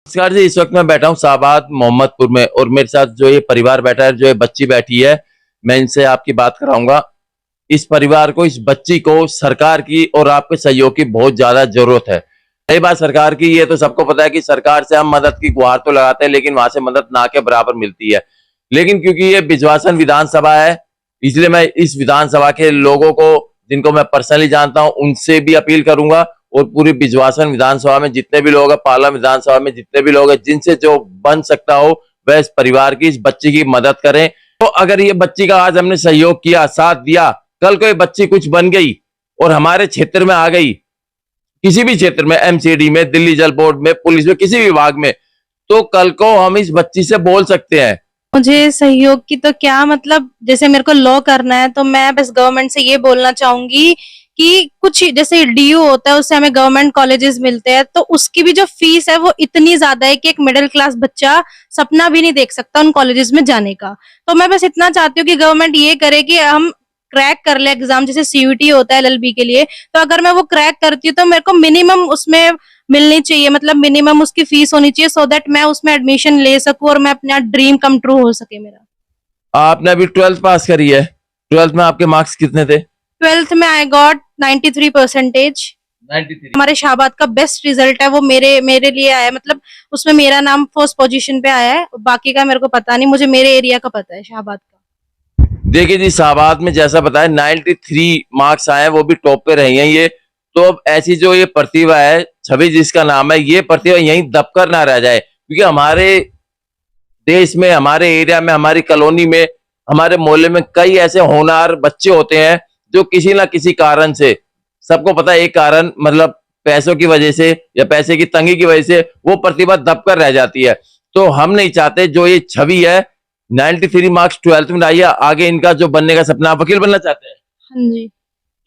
नमस्कार जी। इस वक्त मैं बैठा हूँ शाहबाद मोहम्मदपुर में और मेरे साथ जो ये परिवार बैठा है, जो ये बच्ची बैठी है, मैं इनसे आपकी बात कराऊंगा। इस परिवार को, इस बच्ची को सरकार की और आपके सहयोग की बहुत ज्यादा जरूरत है। रही बात सरकार की, ये तो सबको पता है कि सरकार से हम मदद की गुहार तो लगाते हैं, लेकिन वहां से मदद ना के बराबर मिलती है। लेकिन क्योंकि ये बिजवासन विधानसभा है, इसलिए मैं इस विधानसभा के लोगों को, जिनको मैं पर्सनली जानता हूं, उनसे भी अपील करूंगा और पूरी बिजवासन विधानसभा में जितने भी लोग हैं, पाला विधानसभा में जितने भी लोग हैं, जिनसे जो बन सकता हो वह इस परिवार की, इस बच्ची की मदद करें। तो अगर ये बच्ची का आज हमने सहयोग किया, साथ दिया, कल को ये बच्ची कुछ बन गई और हमारे क्षेत्र में आ गई, किसी भी क्षेत्र में, एमसीडी में, दिल्ली जल बोर्ड में, पुलिस में, किसी विभाग में, तो कल को हम इस बच्ची से बोल सकते हैं। मुझे सहयोग की तो क्या मतलब, जैसे मेरे को लॉ करना है तो मैं बस गवर्नमेंट से ये बोलना चाहूंगी कि कुछ जैसे डीयू होता है उससे हमें गवर्नमेंट कॉलेजेस मिलते हैं, तो उसकी भी जो फीस है वो इतनी ज्यादा है कि एक मिडिल क्लास बच्चा सपना भी नहीं देख सकता उन कॉलेजेस में जाने का। तो मैं बस इतना चाहती हूँ कि गवर्नमेंट ये करे कि हम क्रैक कर ले एग्जाम, जैसे सीयूटी होता है एलएलबी के लिए, तो अगर मैं वो क्रैक करती हूँ तो मेरे को मिनिमम उसमें मिलनी चाहिए, मतलब मिनिमम उसकी फीस होनी चाहिए, सो दैट मैं उसमें एडमिशन ले सकूं और मैं अपना ड्रीम कम ट्रू हो सके मेरा। आपने अभी 12th पास करी है, 12th में आपके मार्क्स कितने थे? 12th में आई गॉट 93%। 93। हमारे शाहबाद का बेस्ट रिजल्ट है वो मेरे मेरे लिए आया है, मतलब उसमें मेरा नाम फर्स्ट पोजीशन पे आया है, बाकी का मेरे को पता नहीं, मुझे मेरे एरिया का पता है शाहबाद का। देखिए जी, शाहबाद में जैसा बताया 93 मार्क्स आए हैं, वो भी टॉप पे रही हैं ये। तो अब ऐसी जो ये प्रतिभा है, छवि जिसका नाम है, ये प्रतिभा यहीं दबकर ना रह जाए, क्योंकि हमारे देश में, हमारे एरिया में, हमारी कॉलोनी में, हमारे मोहल्ले में कई ऐसे होनहार बच्चे होते हैं जो किसी ना किसी कारण से, सबको पता है एक कारण, मतलब पैसों की वजह से या पैसे की तंगी की वजह से वो प्रतिभा दबकर रह जाती है। तो हम नहीं चाहते जो ये छवि है, 93 मार्क्स 12th में लाई है, आगे इनका जो बनने का सपना, आप वकील बनना चाहते हैं? हाँ जी।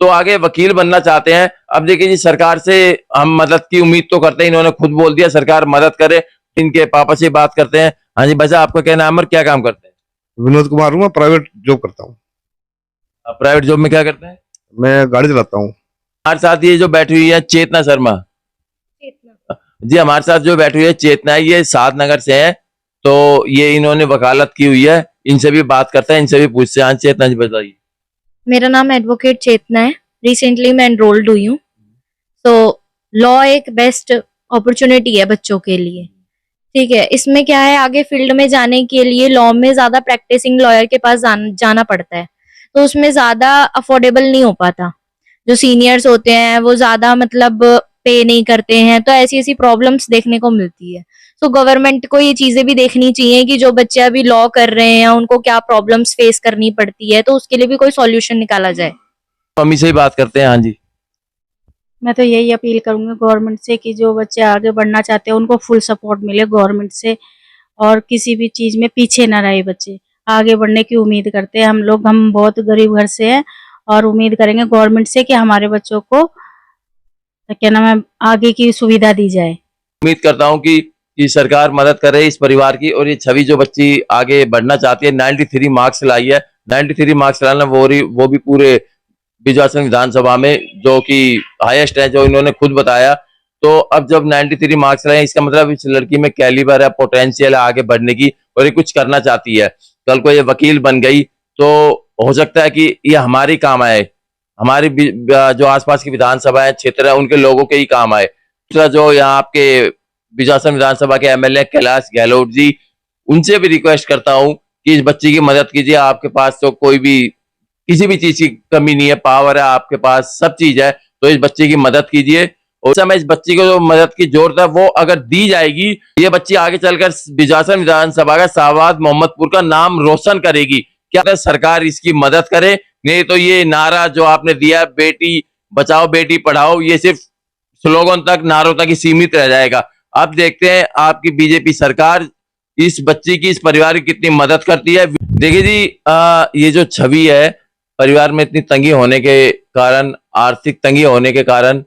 तो आगे वकील बनना चाहते हैं। अब देखिए जी, सरकार से हम मदद की उम्मीद तो करते हैं, इन्होंने खुद बोल दिया सरकार मदद करे। इनके पापा से बात करते हैं। हाँ जी बच्चा, आपका क्या नाम है और क्या काम करते हैं? विनोद कुमार हूँ, मैं प्राइवेट जॉब करता हूँ। आप प्राइवेट जॉब में क्या करते हैं? मैं गाड़ी चलाता हूँ। हमारे साथ ये जो बैठी हुई है चेतना शर्मा जी, हमारे साथ जो बैठी हुई है चेतना, ये सादनगर से है। तो ये इन्होंने वकालत की हुई है, इनसे भी बात करते हैं, इनसे भी पूछते हैं। हाँ चेतना जी बताइए। मेरा नाम एडवोकेट चेतना है। रिसेंटली मैं एनरोल्ड हुई हूँ। तो लॉ एक बेस्ट अपॉर्चुनिटी है बच्चों के लिए। ठीक है, इसमें क्या है, आगे फील्ड में जाने के लिए लॉ में ज्यादा प्रैक्टिसिंग लॉयर के पास जाना पड़ता है, तो उसमें ज्यादा अफोर्डेबल नहीं हो पाता। जो सीनियर्स होते हैं वो ज्यादा मतलब पे नहीं करते हैं, तो ऐसी ऐसी प्रॉब्लम्स देखने को मिलती है। तो गवर्नमेंट को ये चीजें भी देखनी चाहिए कि जो बच्चे अभी लॉ कर रहे हैं उनको क्या प्रॉब्लम्स फेस करनी पड़ती है, तो उसके लिए भी कोई सॉल्यूशन निकाला जाए। मम्मी से ही बात करते हैं। हाँ जी। मैं तो यही अपील करूंगी गवर्नमेंट से कि जो बच्चे आगे बढ़ना चाहते हैं उनको फुल सपोर्ट मिले गवर्नमेंट से, और किसी भी चीज में पीछे ना रहे बच्चे। आगे बढ़ने की उम्मीद करते हैं हम लोग, हम बहुत गरीब घर से हैं और उम्मीद करेंगे गवर्नमेंट से कि हमारे बच्चों को क्या नाम है आगे की सुविधा दी जाए। उम्मीद करता हूँ कि सरकार मदद करे इस परिवार की। और ये छवि जो बच्ची आगे बढ़ना चाहती है, 93 मार्क्स लाई है। 93 मार्क्स लाना वो भी पूरे बिजवासन विधानसभा में, जो कि हाईएस्ट है, जो इन्होंने खुद बताया। तो अब जब 93 मार्क्स लाए, इसका मतलब इस लड़की में कैलिबर है, पोटेंशियल है आगे बढ़ने की, और ये कुछ करना चाहती है। कल को ये वकील बन गई तो हो सकता है कि ये हमारी काम आए, हमारी जो आसपास की विधानसभा है, क्षेत्र है, उनके लोगों के ही काम आए। दूसरा, जो यहाँ आपके बिजवासन विधानसभा के एमएलए कैलाश गहलोत जी, उनसे भी रिक्वेस्ट करता हूँ कि इस बच्ची की मदद कीजिए। आपके पास तो कोई भी, किसी भी चीज की कमी नहीं है, पावर है आपके पास, सब चीज है, तो इस बच्चे की मदद कीजिए। और समय इस बच्ची को जो मदद की जरूरत है वो अगर दी जाएगी, ये बच्ची आगे चलकर बिजासन विधानसभा का, शाहबाद मोहम्मदपुर का नाम रोशन करेगी। क्या सरकार इसकी मदद करे? नहीं तो ये नारा जो आपने दिया, बेटी बचाओ बेटी पढ़ाओ, ये सिर्फ स्लोगन तक, नारों तक ही सीमित रह जाएगा। अब देखते हैं आपकी बीजेपी सरकार इस बच्ची की, इस परिवार की कितनी मदद करती है। देखिए जी, ये जो छवि है, परिवार में इतनी तंगी होने के कारण, आर्थिक तंगी होने के कारण,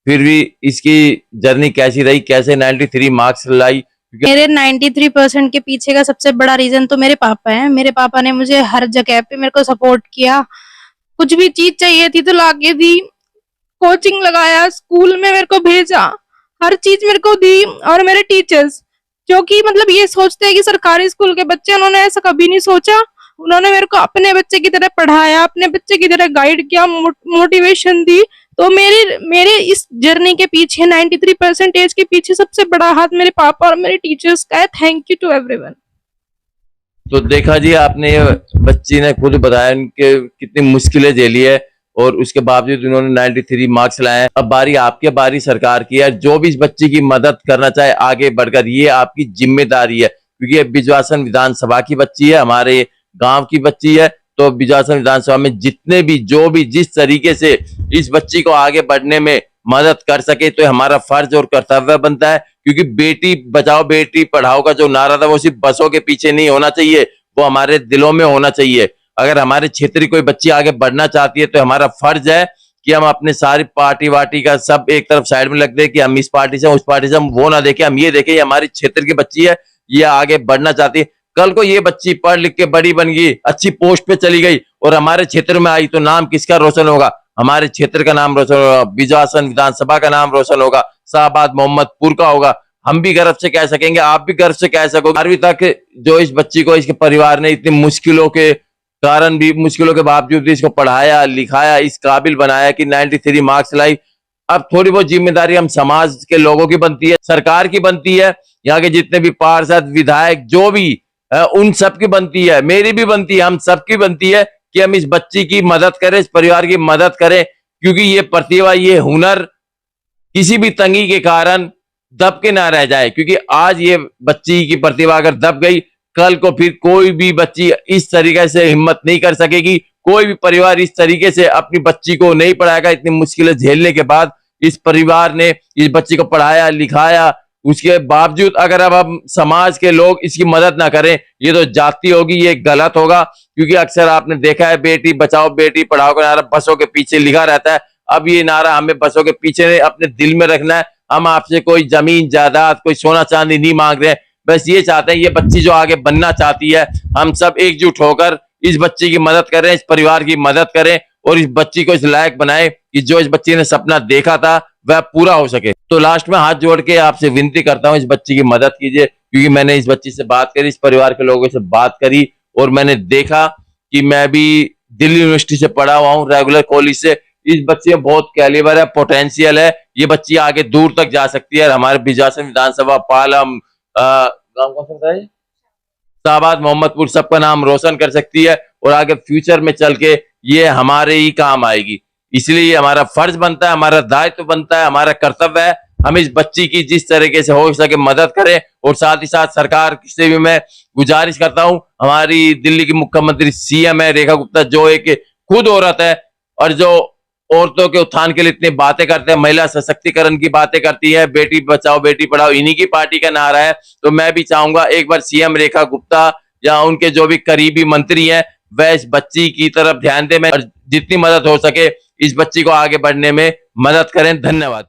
फिर भी इसकी जर्नी कैसी रही, कैसे 93 मार्क्स लाई? मेरे 93% के पीछे का सबसे बड़ा रीजन तो मेरे पापा है। मेरे पापा ने मुझे हर जगह पे मेरे को सपोर्ट किया, कुछ भी चीज चाहिए थी तो लाके दी, कोचिंग लगाया, स्कूल में मेरे को भेजा, हर चीज मेरे को दी। और मेरे टीचर्स जो कि मतलब ये सोचते हैं कि सरकारी स्कूल के बच्चे, उन्होंने ऐसा कभी नहीं सोचा। उन्होंने मेरे को अपने बच्चे की तरह पढ़ाया, अपने बच्चे की तरह गाइड किया, मोटिवेशन दी। तो मेरे इस जर्नी के पीछे 93% के पीछे सबसे बड़ा हाथ मेरे पापा और मेरे टीचर्स का है। Thank you to everyone. तो देखा जी आपने, बच्ची ने खुद बताया उनके कितनी मुश्किलें झेली है और उसके बावजूद उन्होंने 93 मार्क्स लाए हैं। अब बारी आपकी, बारी सरकार की है। जो भी इस बच्ची की मदद करना चाहे आगे बढ़कर, ये आपकी जिम्मेदारी है, क्योंकि ये बिजवासन विधानसभा की बच्ची है, हमारे गांव की बच्ची है। तो बिजवासन विधानसभा में जितने भी जो भी जिस तरीके से इस बच्ची को आगे बढ़ने में मदद कर सके, तो हमारा फर्ज और कर्तव्य बनता है। क्योंकि बेटी बचाओ बेटी पढ़ाओ का जो नारा था वो सिर्फ बसों के पीछे नहीं होना चाहिए, वो हमारे दिलों में होना चाहिए। अगर हमारे क्षेत्र की कोई बच्ची आगे बढ़ना चाहती है तो हमारा फर्ज है कि हम अपने सारी पार्टी वार्टी का सब एक तरफ साइड में रख दे कि हम इस पार्टी से उस पार्टी से, हम वो ना देखें, हम ये देखें ये हमारी क्षेत्र की बच्ची है, ये आगे बढ़ना चाहती है। कल को ये बच्ची पढ़ लिख के बड़ी बन गई, अच्छी पोस्ट पे चली गई और हमारे क्षेत्र में आई, तो नाम किसका रोशन होगा? हमारे क्षेत्र का नाम रोशन होगा, बिजवासन विधानसभा का नाम रोशन होगा, शाहबाद मोहम्मदपुर का होगा। हम भी गर्व से कह सकेंगे, आप भी गर्व से कह सकोगे। 12वीं तक जो इस बच्ची को इसके परिवार ने इतनी मुश्किलों के कारण भी, मुश्किलों के बावजूद भी इसको पढ़ाया लिखाया, इस काबिल बनाया कि 93 मार्क्स लाई। अब थोड़ी बहुत जिम्मेदारी हम समाज के लोगों की बनती है, सरकार की बनती है, यहाँ के जितने भी पार्षद विधायक जो भी उन सब की बनती है, मेरी भी बनती है, हम सबकी बनती है कि हम इस बच्ची की मदद करें, इस परिवार की मदद करें। क्योंकि ये प्रतिभा, ये हुनर किसी भी तंगी के कारण दब के ना रह जाए। क्योंकि आज ये बच्ची की प्रतिभा अगर दब गई, कल को फिर कोई भी बच्ची इस तरीके से हिम्मत नहीं कर सकेगी, कोई भी परिवार इस तरीके से अपनी बच्ची को नहीं पढ़ाएगा। इतनी मुश्किलें झेलने के बाद इस परिवार ने इस बच्ची को पढ़ाया लिखाया, उसके बावजूद अगर अब हम समाज के लोग इसकी मदद ना करें, ये तो जाति होगी, ये गलत होगा। क्योंकि अक्सर आपने देखा है बेटी बचाओ बेटी पढ़ाओ का नारा बसों के पीछे लिखा रहता है। अब ये नारा हमें बसों के पीछे नहीं, अपने दिल में रखना है। हम आपसे कोई जमीन जायदाद, कोई सोना चांदी नहीं मांग रहे हैं, बस ये चाहते हैं ये बच्ची जो आगे बनना चाहती है, हम सब एकजुट होकर इस बच्ची की मदद करें, इस परिवार की मदद करें और इस बच्ची को इस लायक बनाएं कि जो इस बच्ची ने सपना देखा था वह पूरा हो सके। तो लास्ट में हाथ जोड़ के आपसे विनती करता हूं, इस बच्ची की मदद कीजिए। क्योंकि मैंने इस बच्ची से बात करी, इस परिवार के लोगों से बात करी और मैंने देखा कि मैं भी दिल्ली यूनिवर्सिटी से पढ़ा हुआ हूँ, रेगुलर कॉलेज से। इस बच्ची में बहुत कैलिबर है, पोटेंशियल है, ये बच्ची आगे दूर तक जा सकती है। हमारे बिजवासन विधानसभा, पालम, गांव कौन सा है, शाहबाद मोहम्मदपुर, सबका नाम रोशन कर सकती है और आगे फ्यूचर में चल के ये हमारे ही काम आएगी। इसलिए ये हमारा फर्ज बनता है, हमारा दायित्व बनता है, हमारा कर्तव्य है, हम इस बच्ची की जिस तरीके से हो सके मदद करें। और साथ ही साथ सरकार से भी मैं गुजारिश करता हूं, हमारी दिल्ली की मुख्यमंत्री सीएम है रेखा गुप्ता, जो एक खुद औरत है और जो औरतों के उत्थान के लिए इतनी बातें करते हैं, महिला सशक्तिकरण की बातें करती है, बेटी बचाओ बेटी पढ़ाओ इन्हीं की पार्टी का नारा है। तो मैं भी चाहूंगा एक बार सीएम रेखा गुप्ता या उनके जो भी करीबी मंत्री हैं वह इस बच्ची की तरफ ध्यान दें और जितनी मदद हो सके इस बच्ची को आगे बढ़ने में मदद करें। धन्यवाद।